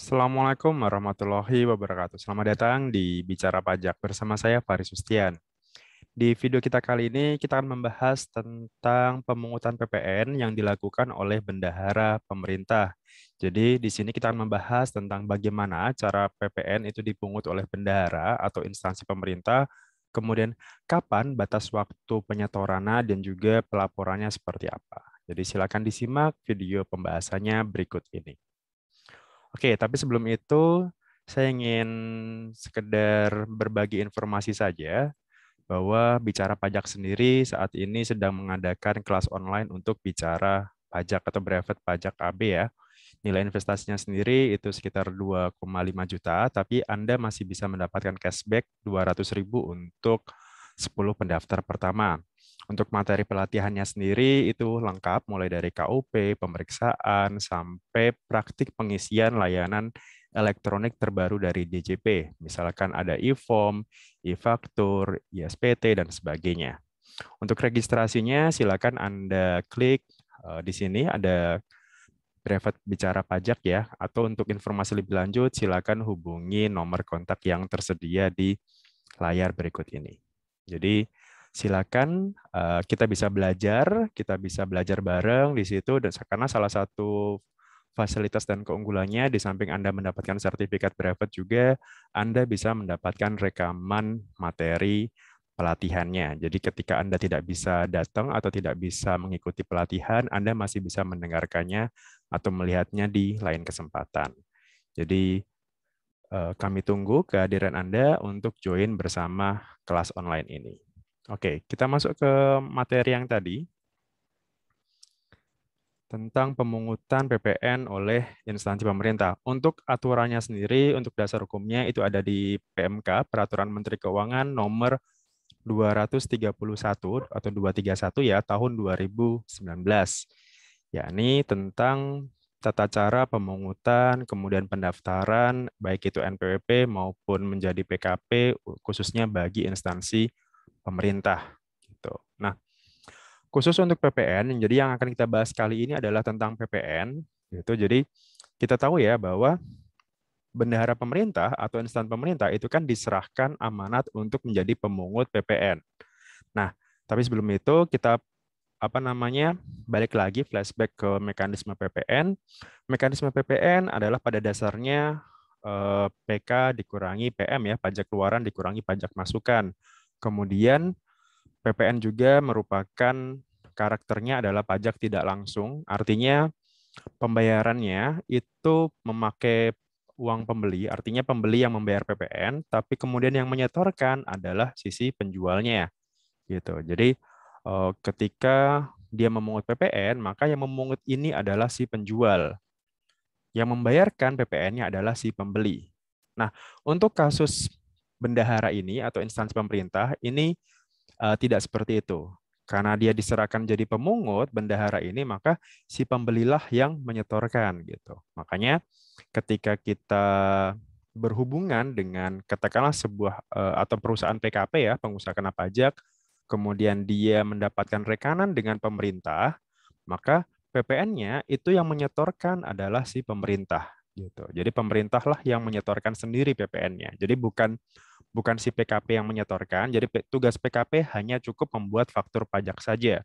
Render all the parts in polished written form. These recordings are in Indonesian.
Assalamualaikum warahmatullahi wabarakatuh. Selamat datang di Bicara Pajak bersama saya Faris Sustian. Di video kita kali ini kita akan membahas tentang pemungutan PPN yang dilakukan oleh bendahara pemerintah. Jadi di sini kita akan membahas tentang bagaimana cara PPN itu dipungut oleh bendahara atau instansi pemerintah, kemudian kapan batas waktu penyetorannya dan juga pelaporannya seperti apa. Jadi silakan disimak video pembahasannya berikut ini. Oke, tapi sebelum itu saya ingin sekedar berbagi informasi saja bahwa Bicara Pajak sendiri saat ini sedang mengadakan kelas online untuk bicara pajak atau brevet pajak AB ya. Nilai investasinya sendiri itu sekitar 2,5 juta, tapi Anda masih bisa mendapatkan cashback 200.000 untuk 10 pendaftar pertama. Untuk materi pelatihannya sendiri itu lengkap mulai dari KUP, pemeriksaan, sampai praktik pengisian layanan elektronik terbaru dari DJP. Misalkan ada e-form, e-faktur, ISPT, dan sebagainya. Untuk registrasinya silakan Anda klik di sini ada brevet bicara pajak ya, atau untuk informasi lebih lanjut silakan hubungi nomor kontak yang tersedia di layar berikut ini. Jadi silakan kita bisa belajar bareng di situ dan karena salah satu fasilitas dan keunggulannya di samping Anda mendapatkan sertifikat brevet juga Anda bisa mendapatkan rekaman materi pelatihannya. Jadi ketika Anda tidak bisa datang atau tidak bisa mengikuti pelatihan, Anda masih bisa mendengarkannya atau melihatnya di lain kesempatan. Jadi kami tunggu kehadiran Anda untuk join bersama kelas online ini. Oke, kita masuk ke materi yang tadi tentang pemungutan PPN oleh instansi pemerintah. Untuk aturannya sendiri, untuk dasar hukumnya itu ada di PMK, Peraturan Menteri Keuangan nomor 231 atau 231 ya, tahun 2019, yakni tentang tata cara pemungutan, kemudian pendaftaran, baik itu NPWP maupun menjadi PKP, khususnya bagi instansi pemerintah. Gitu. Nah, khusus untuk PPN, jadi yang akan kita bahas kali ini adalah tentang PPN. Gitu. Jadi kita tahu ya bahwa bendahara pemerintah atau instansi pemerintah itu kan diserahkan amanat untuk menjadi pemungut PPN. Nah, tapi sebelum itu kita balik lagi flashback ke mekanisme PPN. Mekanisme PPN adalah pada dasarnya PK dikurangi PM ya, pajak keluaran dikurangi pajak masukan. Kemudian PPN juga merupakan karakternya adalah pajak tidak langsung, artinya pembayarannya itu memakai uang pembeli, artinya pembeli yang membayar PPN, tapi kemudian yang menyetorkan adalah sisi penjualnya gitu. Jadi ketika dia memungut PPN, maka yang memungut ini adalah si penjual. Yang membayarkan PPN-nya adalah si pembeli. Nah, untuk kasus bendahara ini atau instansi pemerintah ini tidak seperti itu. Karena dia diserahkan jadi pemungut bendahara ini, maka si pembelilah yang menyetorkan gitu. Makanya ketika kita berhubungan dengan katakanlah sebuah atau perusahaan PKP ya, pengusaha kena pajak, kemudian dia mendapatkan rekanan dengan pemerintah, maka PPN-nya itu yang menyetorkan adalah si pemerintah gitu. Jadi pemerintahlah yang menyetorkan sendiri PPN-nya. Jadi bukan bukan si PKP yang menyetorkan. Jadi tugas PKP hanya cukup membuat faktur pajak saja.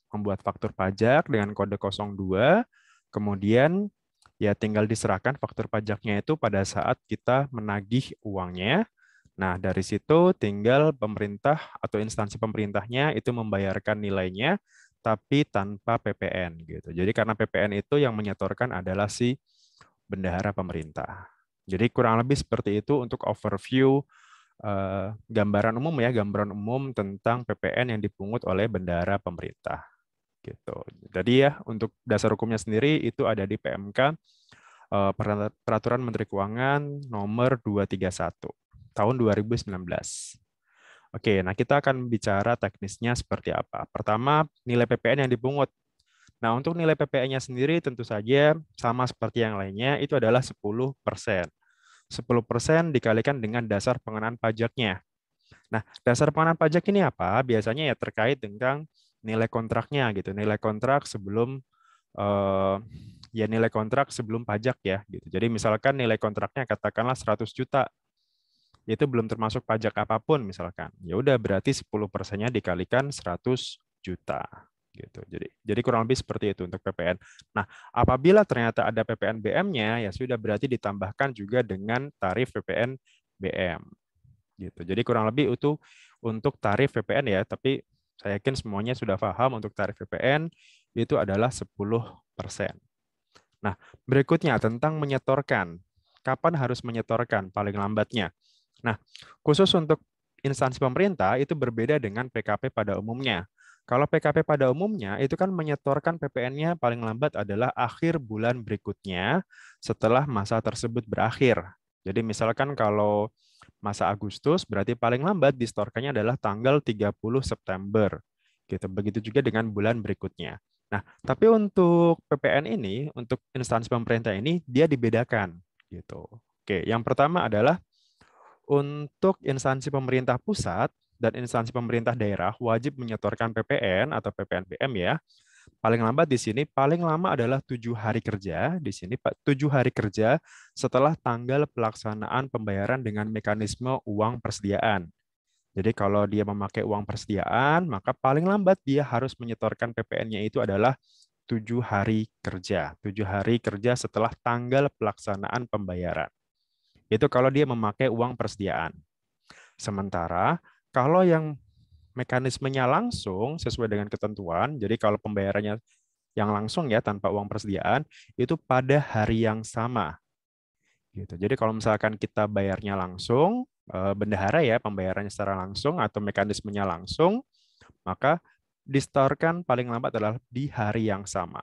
Membuat faktur pajak dengan kode 02, kemudian ya tinggal diserahkan faktur pajaknya itu pada saat kita menagih uangnya. Nah, dari situ tinggal pemerintah atau instansi pemerintahnya itu membayarkan nilainya tapi tanpa PPN gitu. Jadi karena PPN itu yang menyetorkan adalah si bendahara pemerintah. Jadi kurang lebih seperti itu untuk overview gambaran umum ya, gambaran umum tentang PPN yang dipungut oleh bendahara pemerintah gitu. Jadi ya untuk dasar hukumnya sendiri itu ada di PMK Peraturan Menteri Keuangan nomor 231 tahun 2019. Oke, nah kita akan bicara teknisnya seperti apa. Pertama, nilai PPN yang dipungut. Nah, untuk nilai PPN-nya sendiri tentu saja sama seperti yang lainnya, itu adalah 10%. 10% dikalikan dengan dasar pengenaan pajaknya. Nah, dasar pengenaan pajak ini apa? Biasanya ya terkait dengan nilai kontraknya gitu, nilai kontrak sebelum eh, ya nilai kontrak sebelum pajak ya gitu. Jadi misalkan nilai kontraknya katakanlah 100 juta, itu belum termasuk pajak apapun misalkan. Ya udah berarti 10%-nya dikalikan 100 juta gitu. Jadi kurang lebih seperti itu untuk PPN. Nah, apabila ternyata ada PPN BM-nya ya sudah berarti ditambahkan juga dengan tarif PPN BM gitu. Jadi kurang lebih itu untuk tarif PPN ya, tapi saya yakin semuanya sudah paham untuk tarif PPN itu adalah 10%. Nah, berikutnya tentang menyetorkan. Kapan harus menyetorkan paling lambatnya? Nah, khusus untuk instansi pemerintah itu berbeda dengan PKP pada umumnya. Kalau PKP pada umumnya itu kan menyetorkan PPN-nya paling lambat adalah akhir bulan berikutnya setelah masa tersebut berakhir. Jadi misalkan kalau masa Agustus berarti paling lambat disetorkannya adalah tanggal 30 September. Gitu. Begitu juga dengan bulan berikutnya. Nah, tapi untuk PPN ini, untuk instansi pemerintah ini dia dibedakan gitu. Oke, yang pertama adalah untuk instansi pemerintah pusat dan instansi pemerintah daerah wajib menyetorkan PPN atau PPNBM ya. Paling lambat di sini, paling lama adalah 7 hari kerja. Di sini 7 hari kerja setelah tanggal pelaksanaan pembayaran dengan mekanisme uang persediaan. Jadi kalau dia memakai uang persediaan, maka paling lambat dia harus menyetorkan PPN-nya itu adalah 7 hari kerja. 7 hari kerja setelah tanggal pelaksanaan pembayaran. Itu kalau dia memakai uang persediaan. Sementara kalau yang mekanismenya langsung sesuai dengan ketentuan, jadi kalau pembayarannya yang langsung ya tanpa uang persediaan, itu pada hari yang sama. Gitu. Jadi kalau misalkan kita bayarnya langsung, bendahara ya pembayarannya secara langsung atau mekanismenya langsung, maka disetorkan paling lambat adalah di hari yang sama.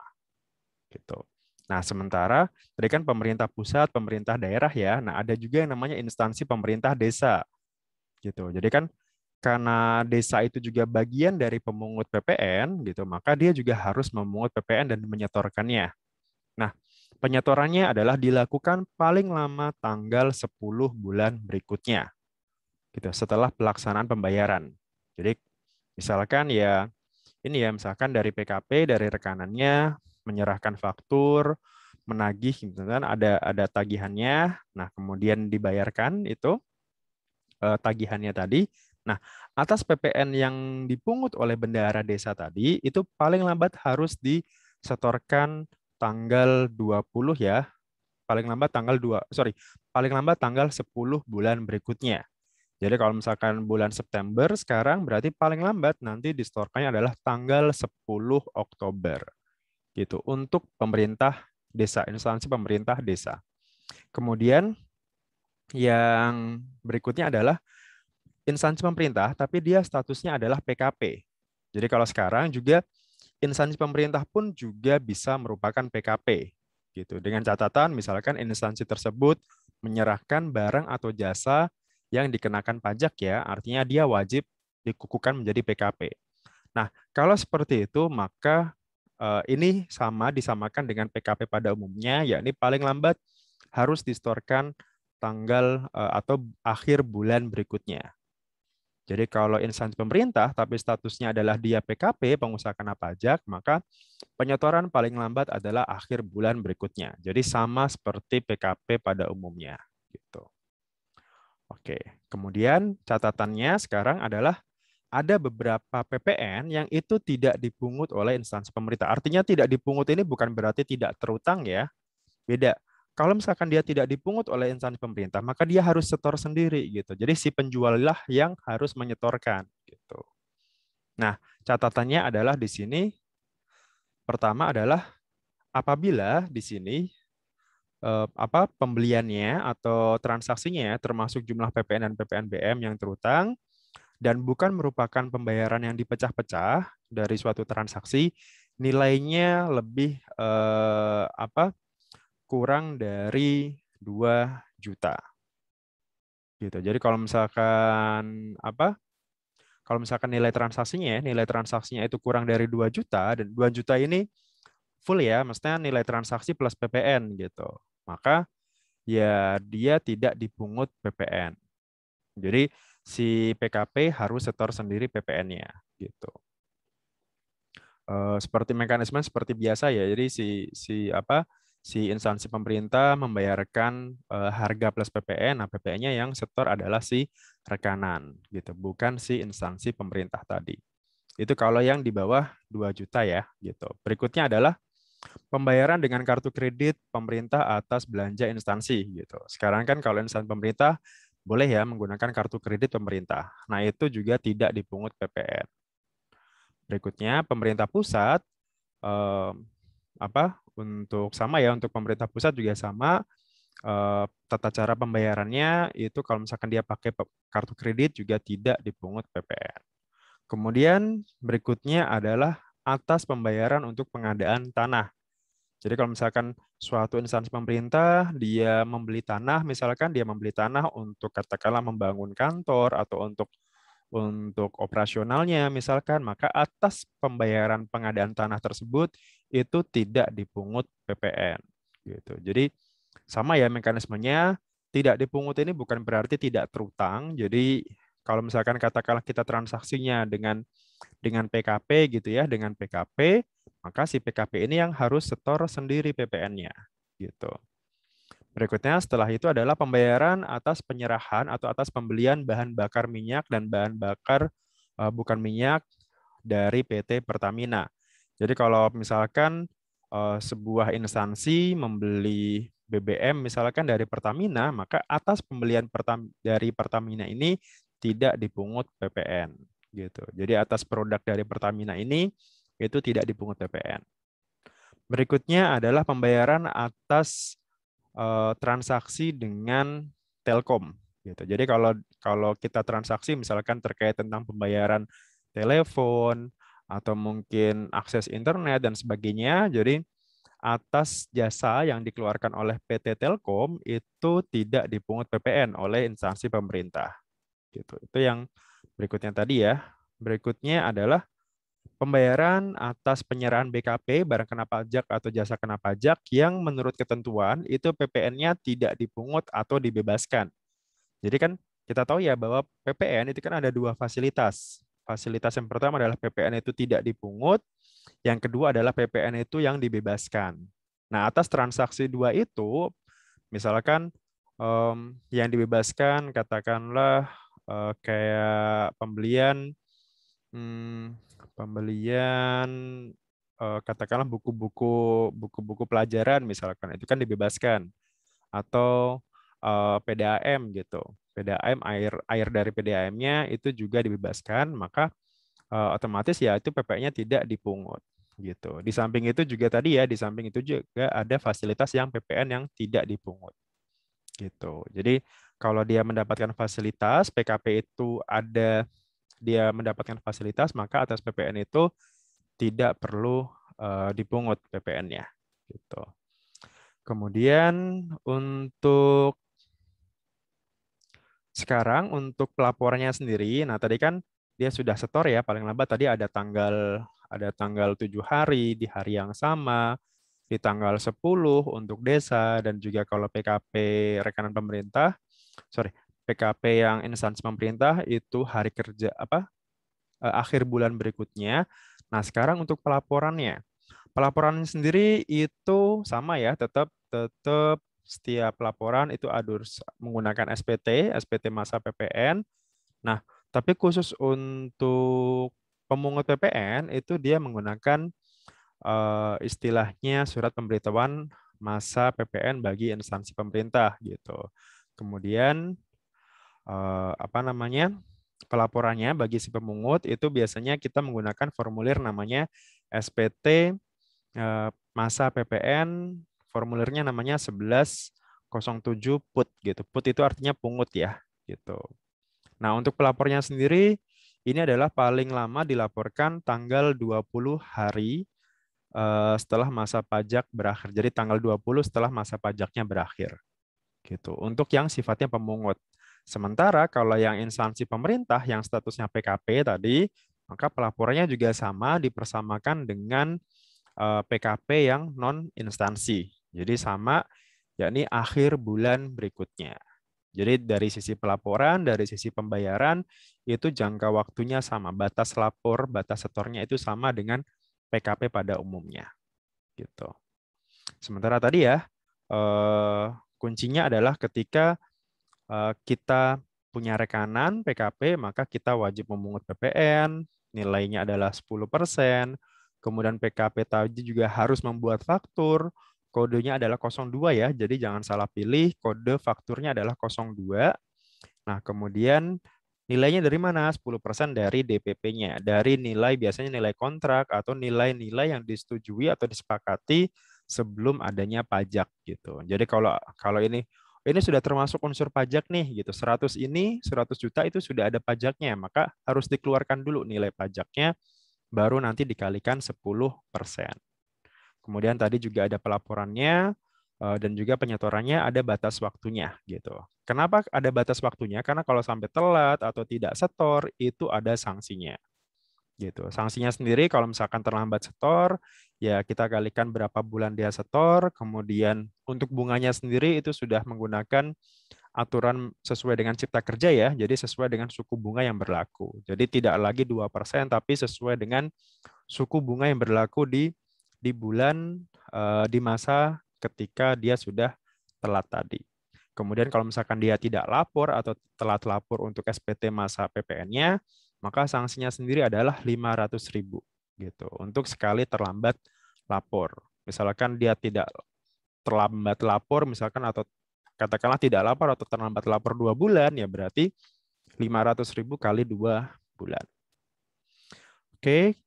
Gitu. Nah, sementara tadi kan pemerintah pusat, pemerintah daerah ya. Nah, ada juga yang namanya instansi pemerintah desa. Gitu. Jadi kan karena desa itu juga bagian dari pemungut PPN gitu, maka dia juga harus memungut PPN dan menyetorkannya. Nah, penyetorannya adalah dilakukan paling lama tanggal 10 bulan berikutnya. Gitu, setelah pelaksanaan pembayaran. Jadi misalkan ya ini ya misalkan dari PKP dari rekanannya menyerahkan faktur, menagih gitu kan ada tagihannya. Nah, kemudian dibayarkan itu tagihannya tadi. Nah, atas PPN yang dipungut oleh bendahara desa tadi, itu paling lambat harus disetorkan tanggal 20 ya. Paling lambat tanggal 2, sorry, paling lambat tanggal 10 bulan berikutnya. Jadi kalau misalkan bulan September sekarang berarti paling lambat nanti disetorkannya adalah tanggal 10 Oktober. Gitu untuk pemerintah desa, instansi pemerintah desa. Kemudian yang berikutnya adalah instansi pemerintah, tapi dia statusnya adalah PKP. Jadi kalau sekarang juga instansi pemerintah pun juga bisa merupakan PKP. Gitu. Dengan catatan misalkan instansi tersebut menyerahkan barang atau jasa yang dikenakan pajak ya, artinya dia wajib dikukuhkan menjadi PKP. Nah, kalau seperti itu maka ini sama disamakan dengan PKP pada umumnya, yakni paling lambat harus distorkan tanggal atau akhir bulan berikutnya. Jadi kalau instansi pemerintah tapi statusnya adalah dia PKP, pengusaha kena pajak, maka penyetoran paling lambat adalah akhir bulan berikutnya. Jadi sama seperti PKP pada umumnya. Gitu. Oke, kemudian catatannya sekarang adalah ada beberapa PPN yang itu tidak dipungut oleh instansi pemerintah. Artinya tidak dipungut ini bukan berarti tidak terutang ya. Beda. Kalau misalkan dia tidak dipungut oleh instansi pemerintah, maka dia harus setor sendiri gitu. Jadi si penjual lah yang harus menyetorkan gitu. Nah, catatannya adalah di sini pertama adalah apabila di sini pembeliannya atau transaksinya termasuk jumlah PPN dan PPNBM yang terutang dan bukan merupakan pembayaran yang dipecah-pecah dari suatu transaksi, nilainya lebih kurang dari 2 juta. Gitu. Jadi kalau misalkan Kalau misalkan nilai transaksinya itu kurang dari 2 juta dan 2 juta ini full ya, maksudnya nilai transaksi plus PPN gitu. Maka ya dia tidak dipungut PPN. Jadi si PKP harus setor sendiri PPN-nya gitu. seperti mekanisme seperti biasa ya. Jadi si instansi pemerintah membayarkan harga plus PPN. Nah, PPN-nya yang setor adalah si rekanan gitu, bukan si instansi pemerintah tadi. Itu kalau yang di bawah 2 juta ya gitu. Berikutnya adalah pembayaran dengan kartu kredit pemerintah atas belanja instansi gitu. Sekarang kan kalau instansi pemerintah boleh ya menggunakan kartu kredit pemerintah. Nah, itu juga tidak dipungut PPN. Berikutnya pemerintah pusat eh, untuk sama ya, untuk pemerintah pusat juga sama, tata cara pembayarannya itu kalau misalkan dia pakai kartu kredit juga tidak dipungut PPN. Kemudian berikutnya adalah atas pembayaran untuk pengadaan tanah. Jadi kalau misalkan suatu instansi pemerintah dia membeli tanah, misalkan dia membeli tanah untuk katakanlah membangun kantor atau untuk operasionalnya misalkan, maka atas pembayaran pengadaan tanah tersebut itu tidak dipungut PPN gitu. Jadi sama ya mekanismenya, tidak dipungut ini bukan berarti tidak terutang. Jadi kalau misalkan katakanlah kita transaksinya dengan PKP gitu ya, dengan PKP, maka si PKP ini yang harus setor sendiri PPN-nya gitu. Berikutnya setelah itu adalah pembayaran atas penyerahan atau atas pembelian bahan bakar minyak dan bahan bakar bukan minyak dari PT Pertamina. Jadi kalau misalkan sebuah instansi membeli BBM misalkan dari Pertamina, maka atas pembelian dari Pertamina ini tidak dipungut PPN gitu. Jadi atas produk dari Pertamina ini itu tidak dipungut PPN. Berikutnya adalah pembayaran atas transaksi dengan Telkom gitu. Jadi kalau kalau kita transaksi misalkan terkait tentang pembayaran telepon atau mungkin akses internet dan sebagainya, jadi atas jasa yang dikeluarkan oleh PT Telkom itu tidak dipungut PPN oleh instansi pemerintah gitu. Itu yang berikutnya tadi ya. Berikutnya adalah pembayaran atas penyerahan BKP, barang kena pajak atau jasa kena pajak yang menurut ketentuan itu PPN-nya tidak dipungut atau dibebaskan. Jadi kan kita tahu ya bahwa PPN itu kan ada dua fasilitas. Fasilitas yang pertama adalah PPN itu tidak dipungut, yang kedua adalah PPN itu yang dibebaskan. Nah, atas transaksi dua itu, misalkan yang dibebaskan katakanlah kayak Hmm, pembelian katakanlah buku-buku pelajaran misalkan itu kan dibebaskan atau PDAM gitu. PDAM air dari PDAM-nya itu juga dibebaskan, maka otomatis ya itu PPN-nya tidak dipungut gitu. Di samping itu juga tadi ya, di samping itu juga ada fasilitas yang PPN yang tidak dipungut gitu. Jadi kalau dia mendapatkan fasilitas PKP itu ada dia mendapatkan fasilitas, maka atas PPN itu tidak perlu dipungut PPN-nya. Gitu. Kemudian untuk sekarang untuk pelaporannya sendiri, nah tadi kan dia sudah setor ya paling lambat tadi ada tanggal 7 hari di hari yang sama, di tanggal 10 untuk desa dan juga kalau PKP rekanan pemerintah, sorry, PKP yang instansi pemerintah itu hari kerja akhir bulan berikutnya. Nah, sekarang untuk pelaporannya. Pelaporan sendiri itu sama ya, tetap tetap setiap laporan itu harus menggunakan SPT masa PPN. Nah, tapi khusus untuk pemungut PPN itu dia menggunakan istilahnya surat pemberitahuan masa PPN bagi instansi pemerintah gitu. Kemudian apa namanya? Pelaporannya bagi si pemungut itu biasanya kita menggunakan formulir namanya SPT masa PPN, formulirnya namanya 1107 PUT gitu. PUT itu artinya pungut ya gitu. Nah, untuk pelapornya sendiri ini adalah paling lama dilaporkan tanggal 20 hari setelah masa pajak berakhir. Jadi tanggal 20 setelah masa pajaknya berakhir gitu. Untuk yang sifatnya pemungut. Sementara kalau yang instansi pemerintah yang statusnya PKP tadi, maka pelaporannya juga sama dipersamakan dengan PKP yang non instansi. Jadi sama yakni akhir bulan berikutnya. Jadi dari sisi pelaporan, dari sisi pembayaran itu jangka waktunya sama, batas lapor, batas setornya itu sama dengan PKP pada umumnya. Gitu. Sementara tadi ya, kuncinya adalah ketika kita punya rekanan PKP, maka kita wajib memungut PPN, nilainya adalah 10%, kemudian PKP tadi juga harus membuat faktur, kodenya adalah 02 ya, jadi jangan salah pilih, kode fakturnya adalah 02. Nah, kemudian nilainya dari mana? 10% dari DPP-nya, dari nilai biasanya nilai kontrak atau nilai-nilai yang disetujui atau disepakati sebelum adanya pajak gitu. Jadi kalau kalau ini sudah termasuk unsur pajak nih gitu. 100 juta itu sudah ada pajaknya, maka harus dikeluarkan dulu nilai pajaknya baru nanti dikalikan 10%. Kemudian tadi juga ada pelaporannya dan juga penyetorannya ada batas waktunya gitu. Kenapa ada batas waktunya? Karena kalau sampai telat atau tidak setor itu ada sanksinya gitu. Sanksinya sendiri kalau misalkan terlambat setor, ya kita kalikan berapa bulan dia setor, kemudian untuk bunganya sendiri itu sudah menggunakan aturan sesuai dengan Cipta Kerja ya, jadi sesuai dengan suku bunga yang berlaku. Jadi tidak lagi 2%, tapi sesuai dengan suku bunga yang berlaku di bulan di masa ketika dia sudah telat tadi. Kemudian kalau misalkan dia tidak lapor atau telat lapor untuk SPT masa PPN-nya, maka sanksinya sendiri adalah 500.000 gitu untuk sekali terlambat lapor. Misalkan dia tidak terlambat lapor misalkan atau katakanlah tidak lapor atau terlambat lapor 2 bulan ya berarti 500.000 kali 2 bulan. Oke,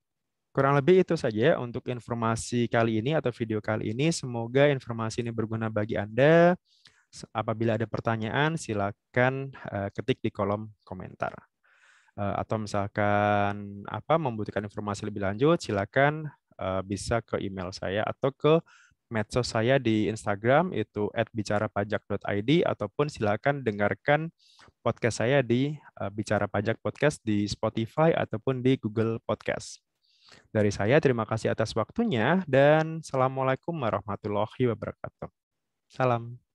kurang lebih itu saja untuk informasi kali ini atau video kali ini. Semoga informasi ini berguna bagi Anda. Apabila ada pertanyaan, silakan ketik di kolom komentar. Atau misalkan membutuhkan informasi lebih lanjut, silakan bisa ke email saya atau ke medsos saya di Instagram itu @bicarapajak.id ataupun silakan dengarkan podcast saya di Bicara Pajak Podcast di Spotify ataupun di Google Podcast. Dari saya, terima kasih atas waktunya dan Assalamualaikum warahmatullahi wabarakatuh. Salam.